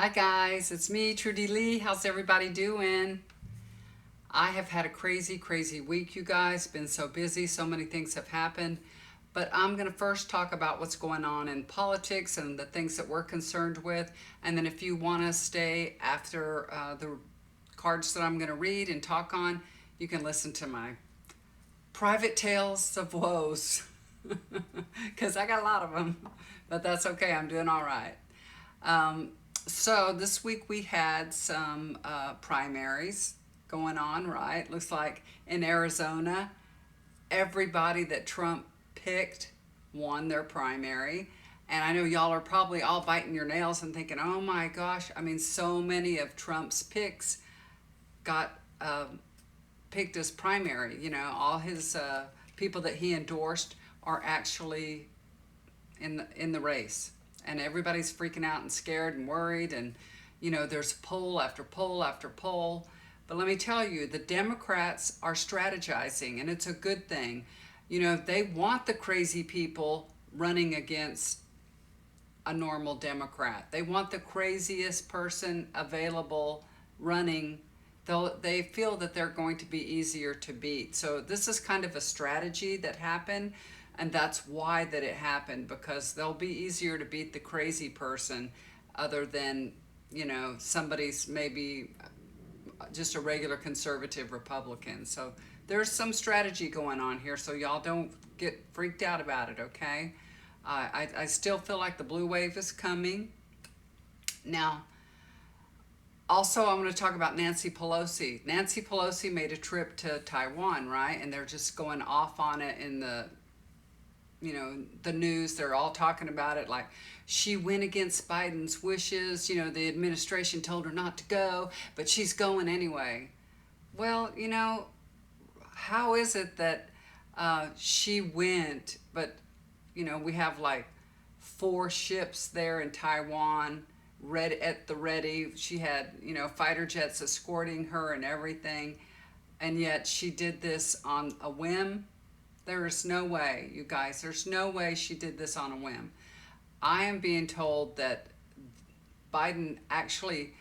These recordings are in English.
Hi guys, it's me, Trudy Lee. How's everybody doing? I have had a crazy, crazy week, you guys. Been so busy, so many things have happened. But I'm going to first talk about what's going on in politics and the things that we're concerned with. And then if you want to stay after the cards that I'm going to read and talk on, you can listen to my private tales of woes. Because I got a lot of them. But that's okay, I'm doing all right. Um, so this week we had some primaries going on, right? Looks like in Arizona, everybody that Trump picked won their primary. And I know y'all are probably all biting your nails and thinking, oh my gosh, I mean, so many of Trump's picks got picked as primary. You know, all his people that he endorsed are actually in the race, and everybody's freaking out and scared and worried, and there's poll after poll after poll. But let me tell you, the Democrats are strategizing, and it's a good thing. They want the crazy people running against a normal Democrat. They want the craziest person available running. They feel that they're going to be easier to beat. So this is kind of a strategy that happened, and that's why that it happened, because they'll be easier to beat the crazy person other than, somebody's maybe just a regular conservative Republican. So there's some strategy going on here, so y'all don't get freaked out about it, okay? I still feel like the blue wave is coming. Now, also, I'm going to talk about Nancy Pelosi. Nancy Pelosi made a trip to Taiwan, right? And they're just going off on it in the news. They're all talking about it like she went against Biden's wishes. The administration told her not to go, but she's going anyway. Well, how is it that she went, but we have like 4 ships there in Taiwan, at the ready. She had fighter jets escorting her and everything, and yet she did this on a whim. There is no way, you guys. There's no way she did this on a whim. I am being told that Biden actually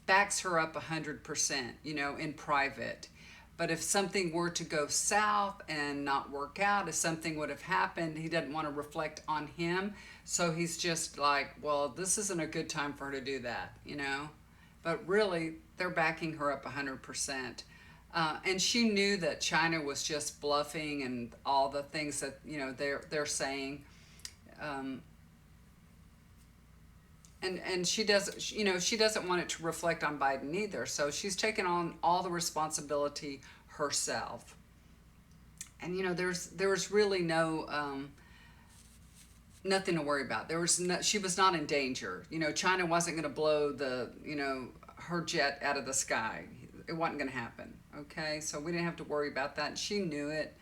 backs her up 100%, in private. But if something were to go south and not work out, if something would have happened, he doesn't want to reflect on him. So he's just like, well, this isn't a good time for her to do that. But really, they're backing her up 100%. And she knew that China was just bluffing and all the things that they're saying. Um, and she doesn't want it to reflect on Biden either. So she's taken on all the responsibility herself. And there was really nothing to worry about. She was not in danger. China wasn't going to blow her jet out of the sky. It wasn't going to happen. Okay, so we didn't have to worry about that. And she knew it.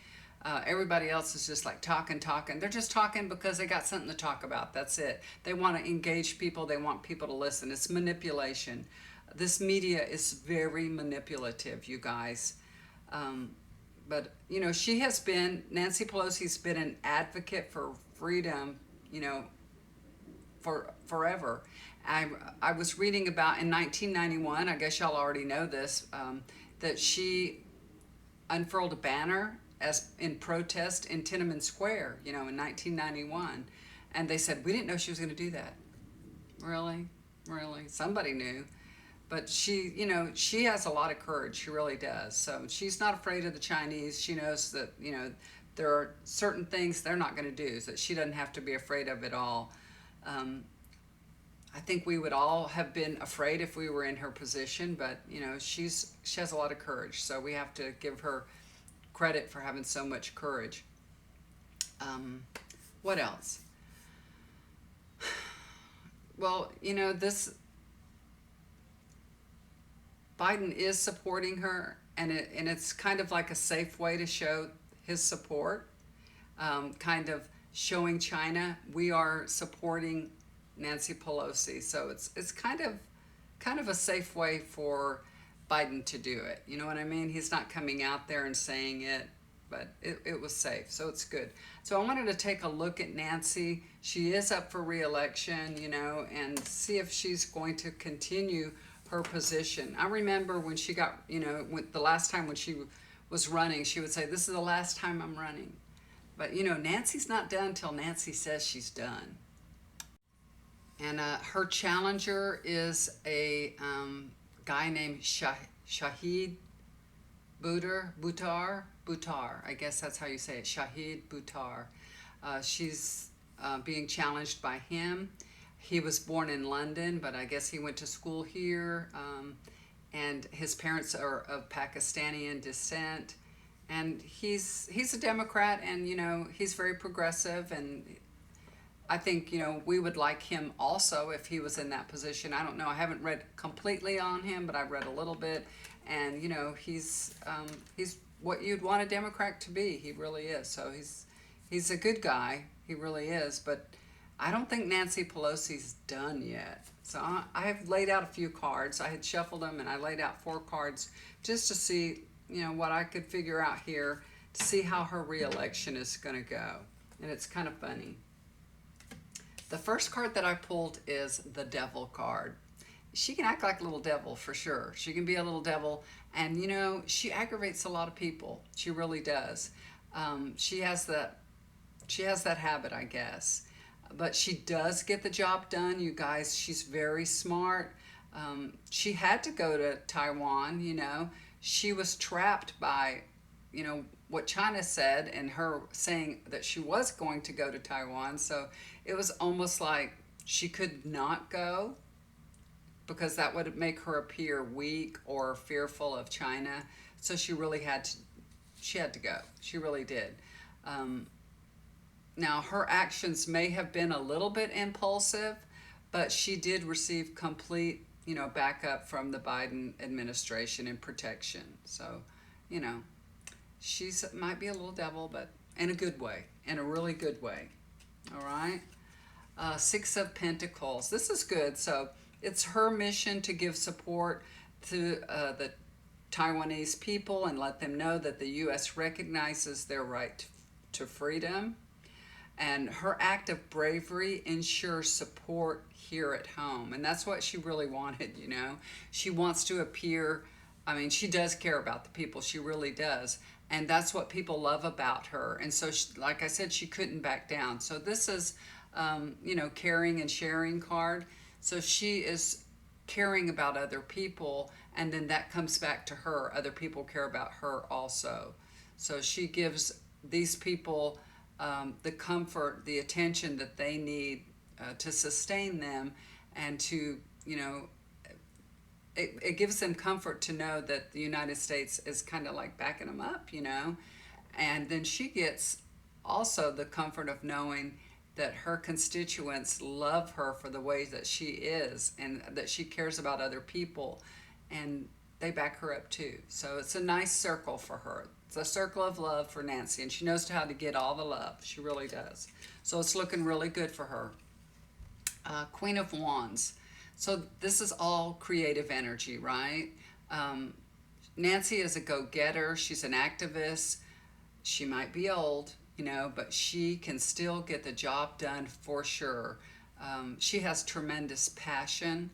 Everybody else is just like talking. They're just talking because they got something to talk about. That's it. They want to engage people. They want people to listen. It's manipulation. This media is very manipulative, you guys. But Nancy Pelosi's been an advocate for freedom, for forever. I was reading about in 1991, I guess y'all already know this, that she unfurled a banner as in protest in Tiananmen Square, in 1991. And they said, we didn't know she was going to do that. Really? Really? Somebody knew. But she has a lot of courage. She really does. So she's not afraid of the Chinese. She knows that, there are certain things they're not going to do, that she doesn't have to be afraid of at all. I think we would all have been afraid if we were in her position, but she has a lot of courage, so we have to give her credit for having so much courage. What else? Well, this Biden is supporting her, and it's kind of like a safe way to show his support, kind of showing China we are supporting Nancy Pelosi. So it's kind of a safe way for Biden to do it. You know what I mean? He's not coming out there and saying it. but it was safe, so it's good. So I wanted to take a look at Nancy. She is up for re-election, and see if she's going to continue her position. I remember when she got, the last time when she was running, she would say, "This is the last time I'm running." But, Nancy's not done till Nancy says she's done. And her challenger is a guy named Shahid Buttar, I guess that's how you say it, Shahid Buttar. She's being challenged by him. He was born in London, but I guess he went to school here, and his parents are of Pakistani descent. And he's a Democrat, and he's very progressive, and I think we would like him also if he was in that position. I don't know. I haven't read completely on him, but I've read a little bit, and he's what you'd want a Democrat to be. He really is. So he's a good guy. He really is. But I don't think Nancy Pelosi's done yet. So I have laid out a few cards. I had shuffled them, and I laid out 4 cards just to see what I could figure out here to see how her re-election is going to go. And it's kind of funny. The first card that I pulled is the Devil card. She can act like a little devil for sure. She can be a little devil, and she aggravates a lot of people. She really does. She has that habit, I guess. But she does get the job done, you guys. She's very smart. She had to go to Taiwan. She was trapped by what China said, and her saying that she was going to go to Taiwan. So it was almost like she could not go, because that would make her appear weak or fearful of China. So she really had to go. She really did. Now, her actions may have been a little bit impulsive, but she did receive complete backup from the Biden administration and protection. So, she's might be a little devil, but in a good way, in a really good way. All right. 6 of Pentacles. This is good. So it's her mission to give support to the Taiwanese people and let them know that the U.S. recognizes their right to freedom. And her act of bravery ensures support here at home. And that's what she really wanted, She wants to appear, she does care about the people. She really does. And that's what people love about her. And so, like I said, she couldn't back down. So this is, caring and sharing card. So she is caring about other people, and then that comes back to her. Other people care about her also. So she gives these people the comfort, the attention that they need to sustain them, and to, it gives them comfort to know that the United States is kind of like backing them up, and then she gets also the comfort of knowing that her constituents love her for the way that she is, and that she cares about other people, and they back her up too. So it's a nice circle for her. It's a circle of love for Nancy, and she knows how to get all the love. She really does. So it's looking really good for her. Queen of Wands. So this is all creative energy, right? Nancy is a go-getter. She's an activist. She might be old, but she can still get the job done for sure. She has tremendous passion,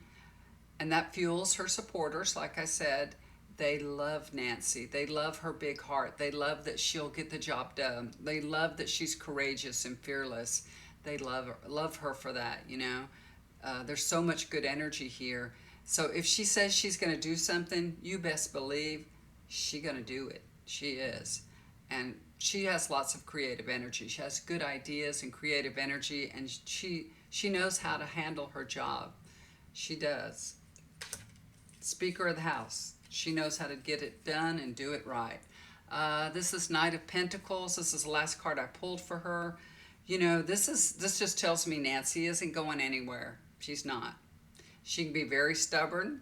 and that fuels her supporters. Like I said, they love Nancy. They love her big heart. They love that she'll get the job done. They love that she's courageous and fearless. They love her for that, There's so much good energy here. So if she says she's going to do something, you best believe she's going to do it. She is. And she has lots of creative energy. She has good ideas and creative energy, and she knows how to handle her job. She does. Speaker of the House. She knows how to get it done and do it right. This is Knight of Pentacles. This is the last card I pulled for her. This just tells me Nancy isn't going anywhere. She's not. She can be very stubborn.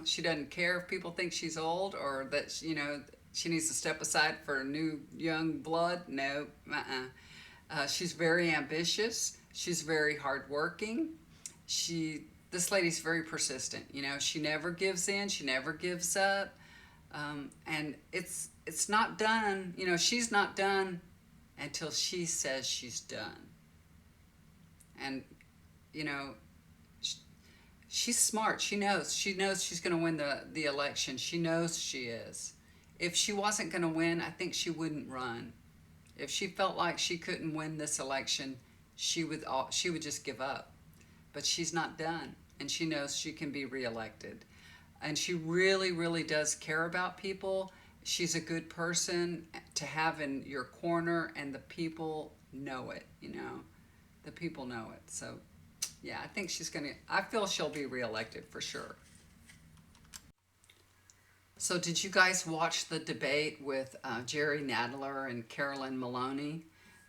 She doesn't care if people think she's old, or that she needs to step aside for new young blood. No, she's very ambitious. She's very hardworking. This lady's very persistent. She never gives in. She never gives up. And it's not done. You know, she's not done until she says she's done. And, you know, she's smart. She knows. She knows she's going to win the election. She knows she is. If she wasn't going to win, I think she wouldn't run. If she felt like she couldn't win this election, she would just give up. But she's not done, and she knows she can be reelected. And she really, really does care about people. She's a good person to have in your corner, and the people know it, you know. The people know it. So, yeah, I think I feel she'll be reelected for sure. So did you guys watch the debate with Jerry Nadler and Carolyn Maloney?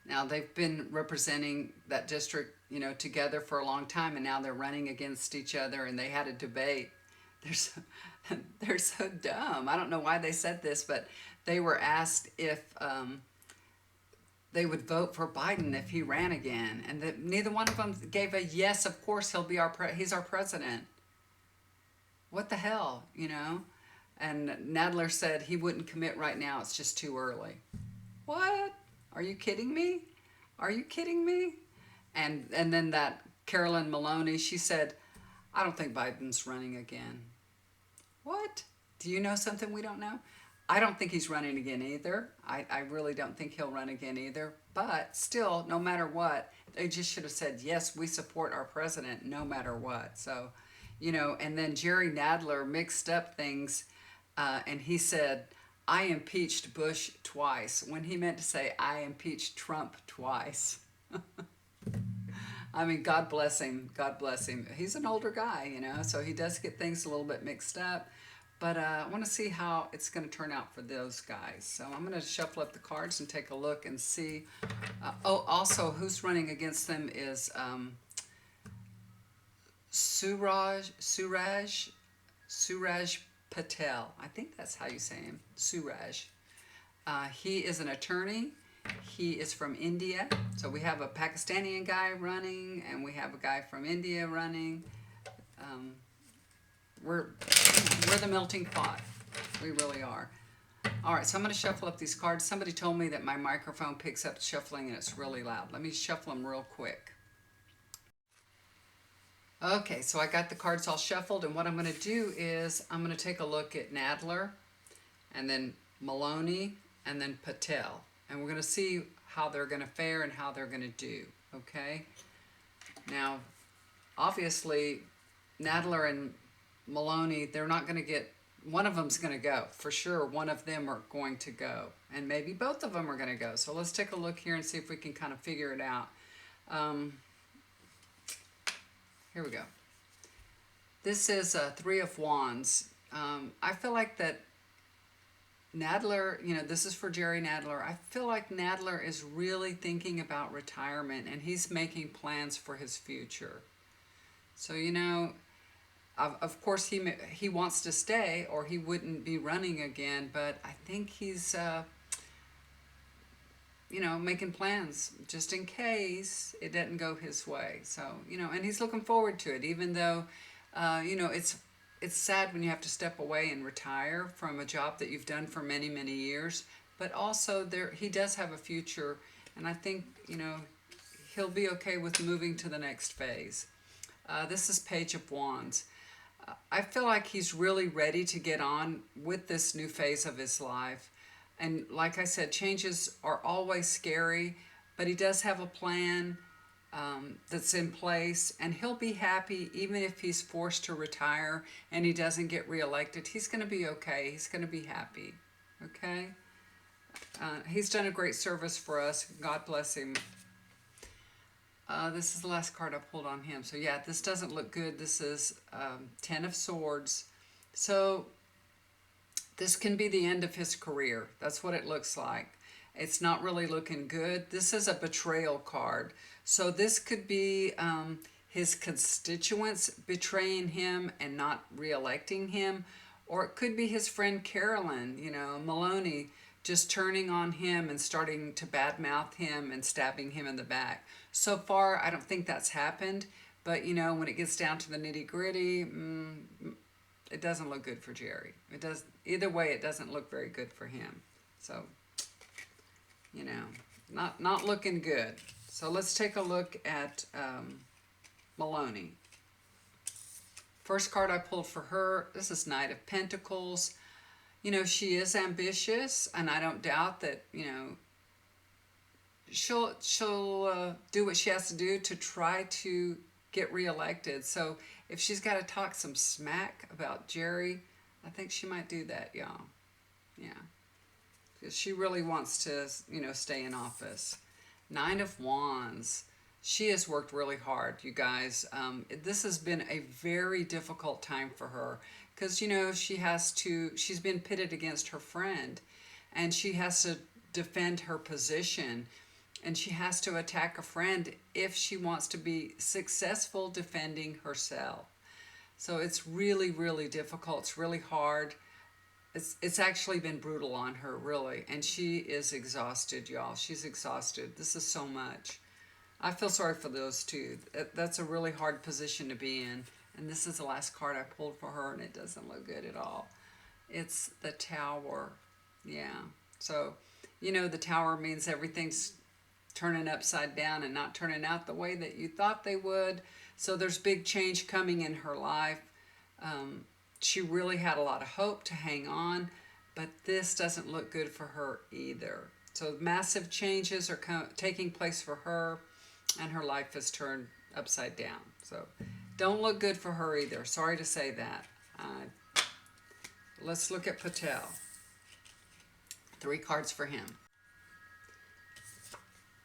Now they've been representing that district, you know, together for a long time, and now they're running against each other, and they had a debate. They're so, they're so dumb. I don't know why they said this, but they were asked if they would vote for Biden if he ran again, and neither one of them gave a yes. Of course, he's our president. What the hell, you know? And Nadler said he wouldn't commit right now. It's just too early. What? Are you kidding me? Are you kidding me? And then that Carolyn Maloney, she said, I don't think Biden's running again. What? Do you know something we don't know? I don't think he's running again either. I really don't think he'll run again either. But still, no matter what, they just should have said, yes, we support our president no matter what. So, you know, and then Jerry Nadler mixed up things, and he said, I impeached Bush twice, when he meant to say, I impeached Trump twice. I mean, God bless him. God bless him. He's an older guy, you know, so he does get things a little bit mixed up. But I want to see how it's going to turn out for those guys. So I'm going to shuffle up the cards and take a look and see. Also, who's running against them is Suraj Patel. I think that's how you say him, Suraj. He is an attorney. He is from India. So we have a Pakistani guy running, and we have a guy from India running. We're the melting pot. We really are. All right, so I'm going to shuffle up these cards. Somebody told me that my microphone picks up shuffling and it's really loud. Let me shuffle them real quick. Okay, so I got the cards all shuffled, and what I'm going to do is I'm going to take a look at Nadler, and then Maloney, and then Patel. And we're going to see how they're going to fare and how they're going to do, okay? Now, obviously, Nadler and Maloney, they're not going to get, one of them's going to go. For sure, one of them are going to go. And maybe both of them are going to go. So let's take a look here and see if we can kind of figure it out. Here we go. This is Three of Wands. I feel like that Nadler, you know, this is for Jerry Nadler. I feel like Nadler is really thinking about retirement, and he's making plans for his future. So, you know, of course he wants to stay, or he wouldn't be running again, but I think he's, you know, making plans just in case it doesn't go his way. So, you know, and he's looking forward to it, even though, you know, it's sad when you have to step away and retire from a job that you've done for many, many years. But also he does have a future, and I think, you know, he'll be okay with moving to the next phase. This is Page of Wands. I feel like he's really ready to get on with this new phase of his life. And like I said, changes are always scary, but he does have a plan that's in place, and he'll be happy even if he's forced to retire and he doesn't get reelected. He's going to be okay. He's going to be happy, okay? He's done a great service for us. God bless him. This is the last card I pulled on him. So yeah, this doesn't look good. This is Ten of Swords. So this can be the end of his career. That's what it looks like. It's not really looking good. This is a betrayal card. So this could be his constituents betraying him and not reelecting him. Or it could be his friend Carolyn, you know, Maloney, just turning on him and starting to badmouth him and stabbing him in the back. So far, I don't think that's happened. But, you know, when it gets down to the nitty-gritty, it doesn't look good for Jerry. Either way, it doesn't look very good for him. So, not looking good. So let's take a look at Maloney. First card I pulled for her, this is Knight of Pentacles. She is ambitious, and I don't doubt that, she'll do what she has to do to try to get reelected. So if she's got to talk some smack about Jerry, I think she might do that, y'all. Yeah. Because she really wants to, stay in office. Nine of Wands. She has worked really hard, you guys. This has been a very difficult time for her because, she's been pitted against her friend, and she has to defend her position, and she has to attack a friend if she wants to be successful defending herself. So it's really, really difficult. It's really hard. It's actually been brutal on her, really, and she is exhausted, y'all. She's exhausted. This is so much. I feel sorry for those two. That's a really hard position to be in. And this is the last card I pulled for her, and it doesn't look good at all. It's the Tower. Yeah. So, the Tower means everything's turning upside down and not turning out the way that you thought they would. So there's big change coming in her life. She really had a lot of hope to hang on, but this doesn't look good for her either. So massive changes are taking place for her, and her life is turned upside down. So don't look good for her either. Sorry to say that. Let's look at Patel. 3 cards for him.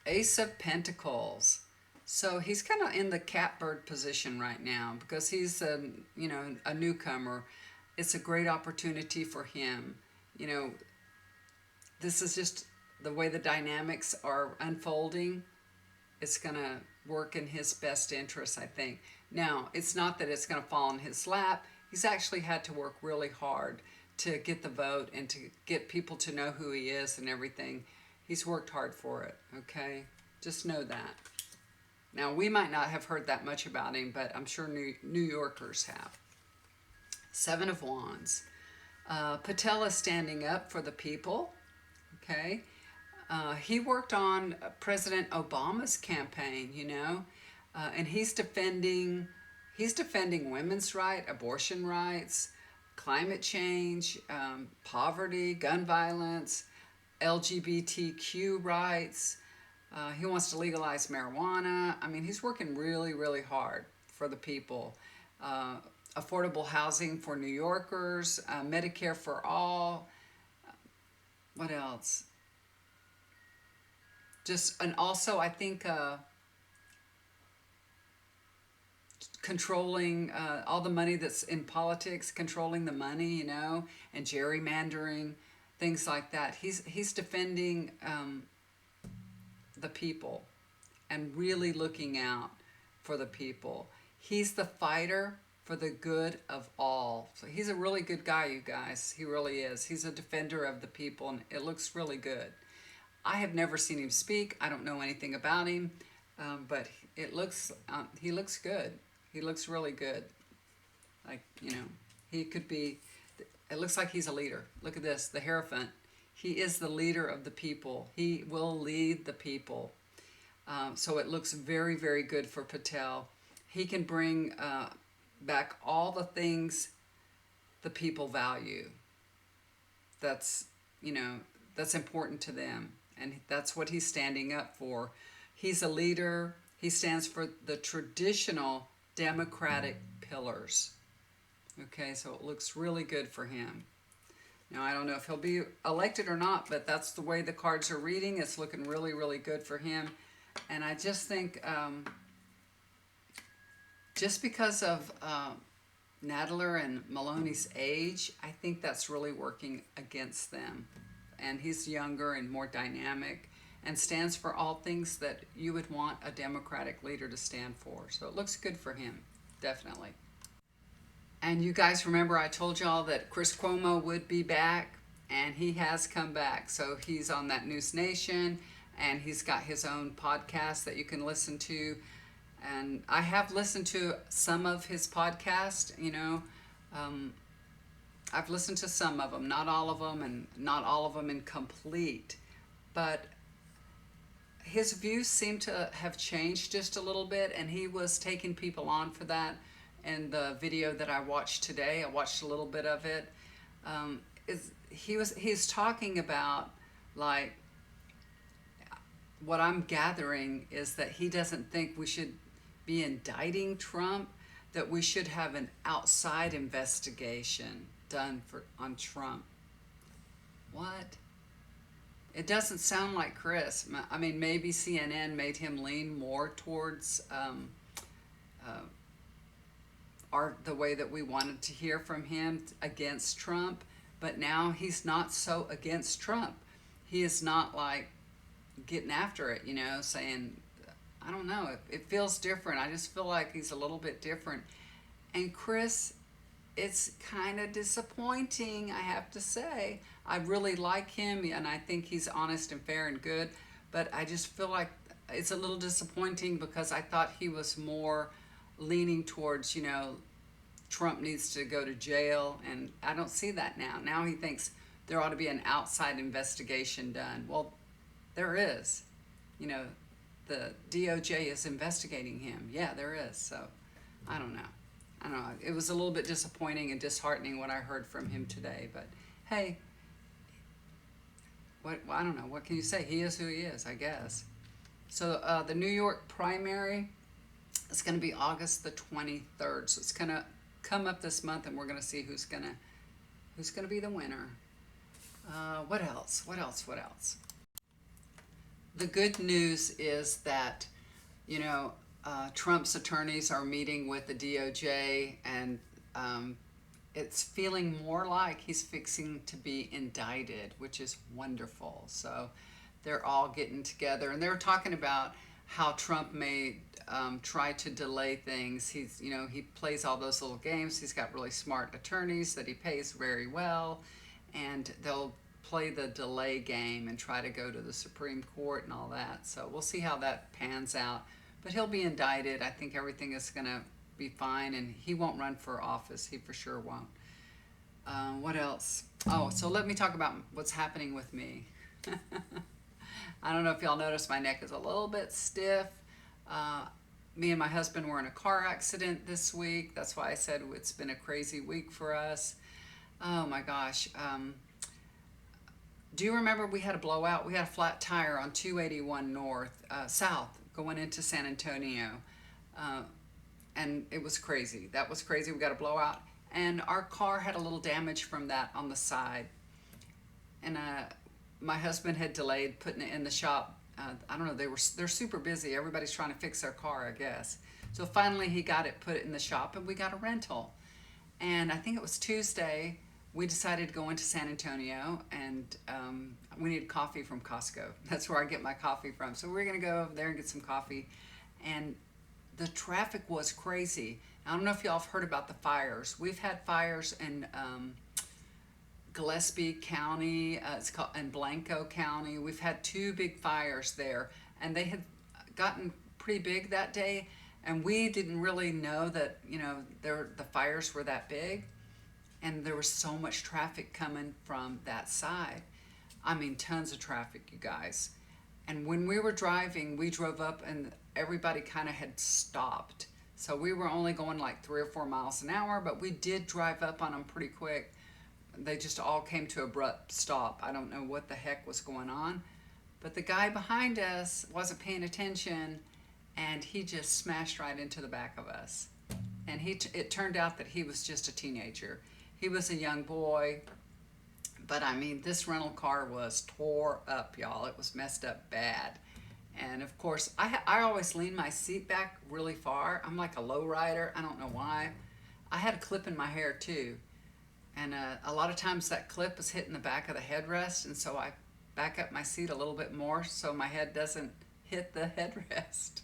Ace of Pentacles. So he's kind of in the catbird position right now because he's a newcomer. It's a great opportunity for him. This is just the way the dynamics are unfolding. It's going to work in his best interest, I think. Now, it's not that it's going to fall in his lap. He's actually had to work really hard to get the vote and to get people to know who he is and everything. He's worked hard for it, okay? Just know that. Now, we might not have heard that much about him, but I'm sure New Yorkers have. 7 of Wands. Patel is standing up for the people, okay? He worked on President Obama's campaign, and he's defending women's rights, abortion rights, climate change, poverty, gun violence, LGBTQ rights. He wants to legalize marijuana. I mean, he's working really, really hard for the people. Affordable housing for New Yorkers, Medicare for all. What else? And also I think controlling all the money that's in politics, controlling the money, and gerrymandering, things like that. He's defending the people and really looking out for the people. He's the fighter for the good of all. So he's a really good guy, you guys. He really is. He's a defender of the people, and it looks really good. I have never seen him speak. I don't know anything about him, but he looks good. He looks really good. He could be, it looks like he's a leader. Look at this, the Hierophant. He is the leader of the people. He will lead the people. So it looks very, very good for Patel. He can bring back all the things the people value. That's important to them. And that's what he's standing up for. He's a leader. He stands for the traditional democratic pillars. Okay, so it looks really good for him. Now, I don't know if he'll be elected or not, but that's the way the cards are reading. It's looking really, really good for him. And I just think, just because of Nadler and Maloney's age, I think that's really working against them. And he's younger and more dynamic and stands for all things that you would want a Democratic leader to stand for. So it looks good for him, definitely. And you guys remember I told y'all that Chris Cuomo would be back, and he has come back. So he's on that News Nation, and he's got his own podcast that you can listen to. And I have listened to some of his podcast, I've listened to some of them, not all of them, and not all of them in complete. But his views seem to have changed just a little bit, and he was taking people on for that. And the video that I watched today, I watched a little bit of it. He's talking about, like, what I'm gathering is that he doesn't think we should be indicting Trump, that we should have an outside investigation done on Trump. What? It doesn't sound like Chris. I mean, maybe CNN made him lean more towards the way that we wanted to hear from him against Trump, but now he's not so against Trump. He is not like getting after it, saying, I don't know, it feels different. I just feel like he's a little bit different. And Chris, it's kind of disappointing, I have to say. I really like him, and I think he's honest and fair and good, but I just feel like it's a little disappointing because I thought he was more leaning towards, Trump needs to go to jail, and I don't see that now. Now he thinks there ought to be an outside investigation done. Well, there is. The DOJ is investigating him. Yeah, there is. So, I don't know. It was a little bit disappointing and disheartening what I heard from him today, but hey, I don't know. What can you say? He is who he is, I guess. So the New York primary is going to be August the 23rd. So it's going to come up this month, and we're going to see who's going to be the winner. What else? The good news is that, Trump's attorneys are meeting with the DOJ, and it's feeling more like he's fixing to be indicted, which is wonderful. So they're all getting together, and they're talking about how Trump may try to delay things. He plays all those little games. He's got really smart attorneys that he pays very well, and they'll play the delay game and try to go to the Supreme Court and all that. So we'll see how that pans out. But he'll be indicted. I think everything is going to be fine, and he won't run for office. He for sure won't. What else? Oh, so let me talk about what's happening with me. I don't know if y'all noticed my neck is a little bit stiff. Me and my husband were in a car accident this week. That's why I said it's been a crazy week for us. Oh my gosh. Do you remember we had a blowout? We had a flat tire on 281 south going into San Antonio. And it was crazy. That was crazy. We got a blowout. And our car had a little damage from that on the side. And my husband had delayed putting it in the shop. I don't know, they're super busy. Everybody's trying to fix their car, I guess. So finally he got it put in the shop, and we got a rental. And I think it was Tuesday, we decided to go into San Antonio, and we needed coffee from Costco. That's where I get my coffee from. So we're going to go over there and get some coffee. And the traffic was crazy. I don't know if y'all have heard about the fires. We've had fires in Gillespie County, in Blanco County. We've had 2 big fires there, and they had gotten pretty big that day, and we didn't really know that, the fires were that big, and there was so much traffic coming from that side. I mean, tons of traffic, you guys. And when we were driving, we drove up, and everybody kind of had stopped. So we were only going like 3 or 4 miles an hour, but we did drive up on them pretty quick. They just all came to abrupt stop. I don't know what the heck was going on, but the guy behind us wasn't paying attention, and he just smashed right into the back of us. And it turned out that he was just a teenager. He was a young boy, but I mean, this rental car was tore up, y'all. It was messed up bad. And of course, I always lean my seat back really far. I'm like a low rider. I don't know why. I had a clip in my hair too. And a lot of times that clip is hitting the back of the headrest, and so I back up my seat a little bit more so my head doesn't hit the headrest.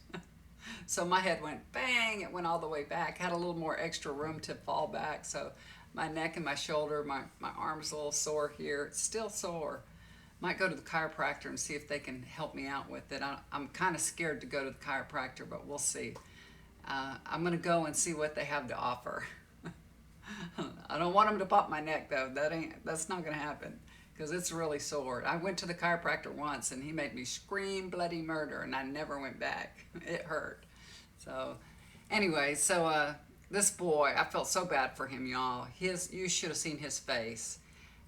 So my head went bang, it went all the way back. Had a little more extra room to fall back, so my neck and my shoulder, my arm's a little sore here. It's still sore. Might go to the chiropractor and see if they can help me out with it. I'm kind of scared to go to the chiropractor, but we'll see. I'm going to go and see what they have to offer. I don't want him to pop my neck though. That's not gonna happen because it's really sore. I went to the chiropractor once and he made me scream bloody murder and I never went back. It hurt. So anyway, this boy, I felt so bad for him, y'all. You should have seen his face.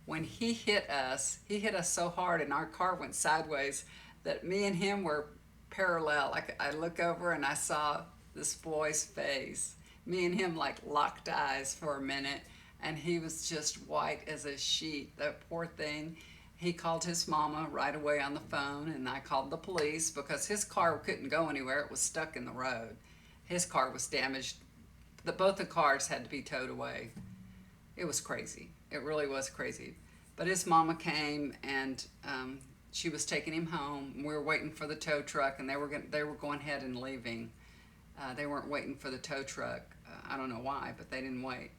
When he hit us so hard and our car went sideways that me and him were parallel. I look over and I saw this boy's face. Me and him like locked eyes for a minute and he was just white as a sheet. That poor thing. He called his mama right away on the phone and I called the police because his car couldn't go anywhere. It was stuck in the road. His car was damaged. Both the cars had to be towed away. It was crazy. It really was crazy. But his mama came and she was taking him home. We were waiting for the tow truck and they were going ahead and leaving. They weren't waiting for the tow truck. I don't know why, but they didn't wait.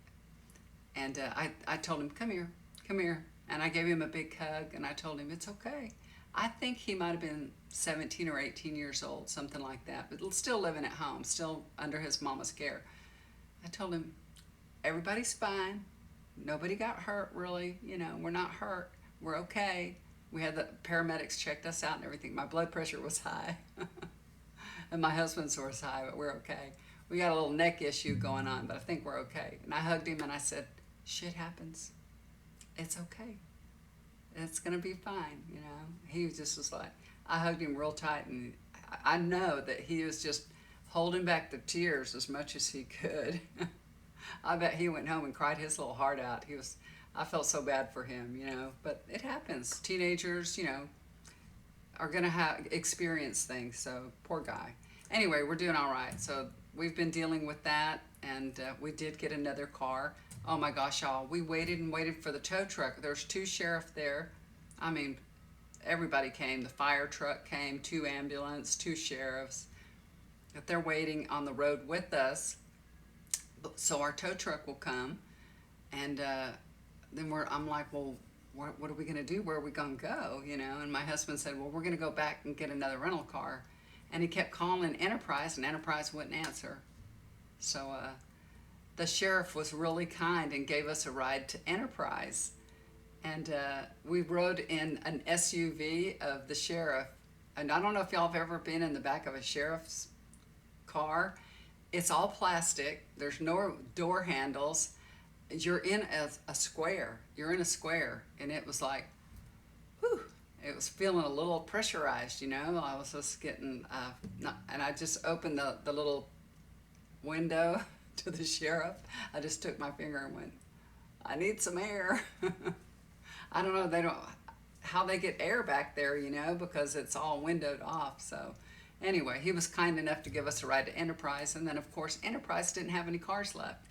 And I told him, come here. And I gave him a big hug and I told him, it's okay. I think he might have been 17 or 18 years old, something like that, but still living at home, still under his mama's care. I told him, everybody's fine. Nobody got hurt, really. We're not hurt. We're okay. We had the paramedics checked us out and everything. My blood pressure was high. And my husband's was high, but we're okay. We got a little neck issue going on, but I think we're okay. And I hugged him and I said, shit happens. It's okay. It's going to be fine, He just was like, I hugged him real tight and I know that he was just holding back the tears as much as he could. I bet he went home and cried his little heart out. I felt so bad for him, but it happens. Teenagers, are going to experience things, so poor guy. Anyway, we're doing all right. So we've been dealing with that, and we did get another car. Oh my gosh, y'all, we waited and waited for the tow truck. There's 2 sheriffs there. I mean, everybody came. The fire truck came, 2 ambulance, 2 sheriffs. If they're waiting on the road with us, so our tow truck will come, and then I'm like, well, what are we going to do? Where are we going to go? And my husband said, well, we're going to go back and get another rental car. And he kept calling Enterprise, and Enterprise wouldn't answer. So the sheriff was really kind and gave us a ride to Enterprise. And we rode in an SUV of the sheriff. And I don't know if y'all have ever been in the back of a sheriff's car. It's all plastic. There's no door handles. You're in a square. You're in a square. And it was like, whew. It was feeling a little pressurized, I was just getting, and I just opened the little window to the sheriff. I just took my finger and went, I need some air. I don't know, how they get air back there, because it's all windowed off. So anyway, he was kind enough to give us a ride to Enterprise. And then, of course, Enterprise didn't have any cars left.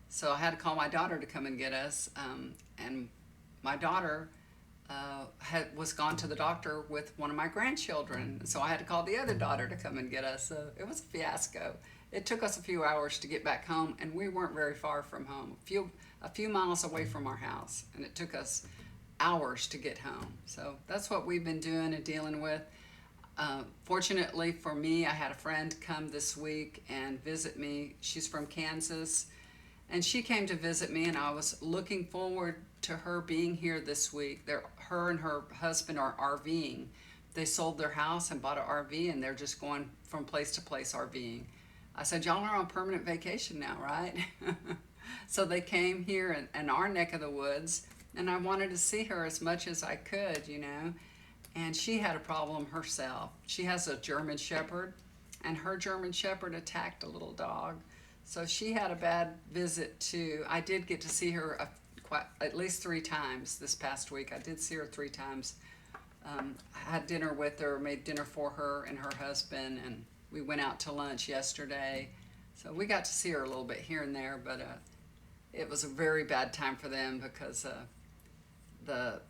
So I had to call my daughter to come and get us. And my daughter was gone to the doctor with one of my grandchildren. So I had to call the other daughter to come and get us. So it was a fiasco. It took us a few hours to get back home, and we weren't very far from home, a few miles away from our house, and it took us hours to get home. So that's what we've been doing and dealing with. Fortunately for me, I had a friend come this week and visit me. She's from Kansas, and she came to visit me, and I was looking forward to her being here this week. Her and her husband are RVing. They sold their house and bought an RV, and they're just going from place to place RVing. I said, y'all are on permanent vacation now, right? So they came here in our neck of the woods, and I wanted to see her as much as I could, And she had a problem herself. She has a German Shepherd, and her German Shepherd attacked a little dog. So she had a bad visit too. I did get to see her at least 3 times this past week. I did see her 3 times. I had dinner with her, made dinner for her and her husband, and we went out to lunch yesterday. So we got to see her a little bit here and there, but it was a very bad time for them because the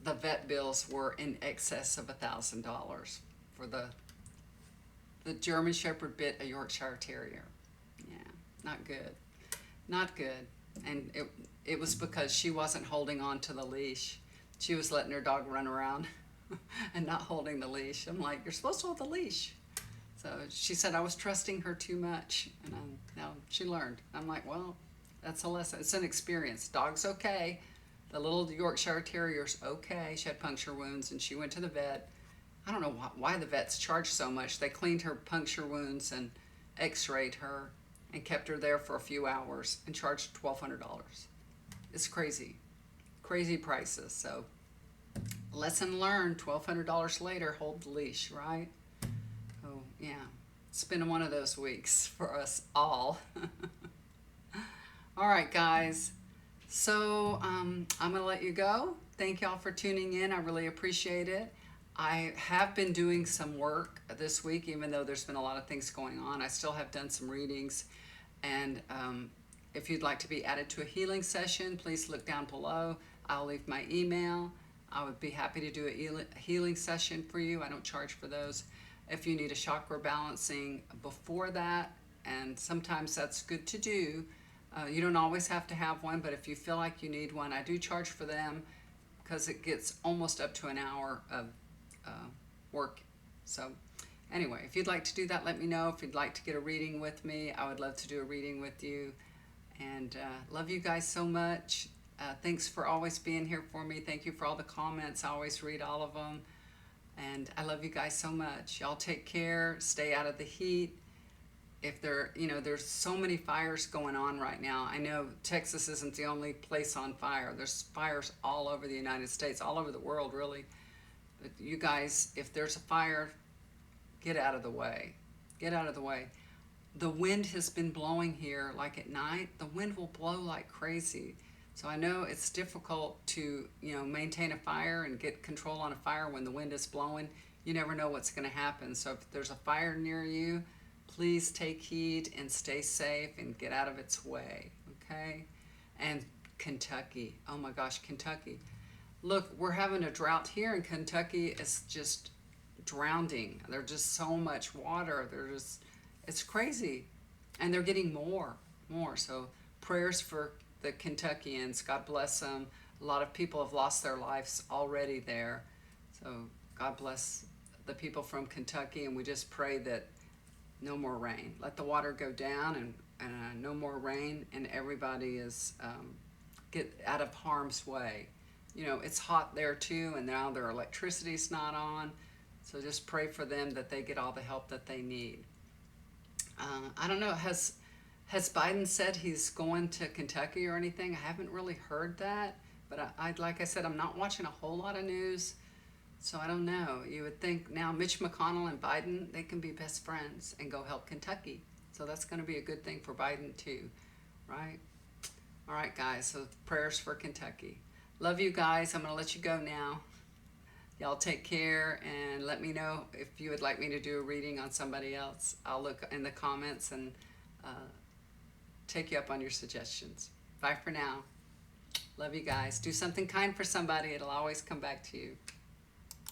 vet bills were in excess of $1,000 for the German Shepherd bit a Yorkshire Terrier. Yeah, not good. Not good. And it was because she wasn't holding on to the leash. She was letting her dog run around and not holding the leash. I'm like, you're supposed to hold the leash. So she said I was trusting her too much. And now she learned. I'm like, well, That's a lesson. It's an experience. Dog's okay. The little Yorkshire Terrier's okay. She had puncture wounds and she went to the vet. I don't know why the vets charge so much. They cleaned her puncture wounds and x-rayed her and kept her there for a few hours and charged $1,200. It's crazy. Crazy prices. So lesson learned. $1,200 later, hold the leash, right? Oh, yeah. It's been one of those weeks for us all. All right, guys. So I'm going to let you go. Thank y'all for tuning in. I really appreciate it. I have been doing some work this week, even though there's been a lot of things going on. I still have done some readings. And if you'd like to be added to a healing session, please look down below. I'll leave my email. I would be happy to do a healing session for you. I don't charge for those. If you need a chakra balancing before that, and sometimes that's good to do. You don't always have to have one, but if you feel like you need one, I do charge for them because it gets almost up to an hour of work. So anyway, if you'd like to do that, let me know. If you'd like to get a reading with me, I would love to do a reading with you. And love you guys so much. Thanks for always being here for me. Thank you for all the comments. I always read all of them. And I love you guys so much. Y'all take care. Stay out of the heat. If there's so many fires going on right now. I know Texas isn't the only place on fire. There's fires all over the United States, all over the world, really. But you guys, if there's a fire, get out of the way. Get out of the way. The wind has been blowing here, like at night. The wind will blow like crazy. So I know it's difficult to, maintain a fire and get control on a fire when the wind is blowing. You never know what's going to happen. So if there's a fire near you, please take heed and stay safe and get out of its way, okay? And Kentucky, oh my gosh, Kentucky. Look, we're having a drought here in Kentucky. It's just drowning. There's just so much water. It's crazy. And they're getting more. So prayers for the Kentuckians. God bless them. A lot of people have lost their lives already there. So God bless the people from Kentucky, and we just pray that no more rain. Let the water go down and no more rain, and everybody is get out of harm's way. It's hot there too, and now their electricity's not on. So just pray for them that they get all the help that they need. I don't know, has Biden said he's going to Kentucky or anything? I haven't really heard that, but like I said, I'm not watching a whole lot of news. So I don't know. You would think now Mitch McConnell and Biden, they can be best friends and go help Kentucky. So that's going to be a good thing for Biden too, right? All right, guys. So prayers for Kentucky. Love you guys. I'm going to let you go now. Y'all take care and let me know if you would like me to do a reading on somebody else. I'll look in the comments and take you up on your suggestions. Bye for now. Love you guys. Do something kind for somebody. It'll always come back to you.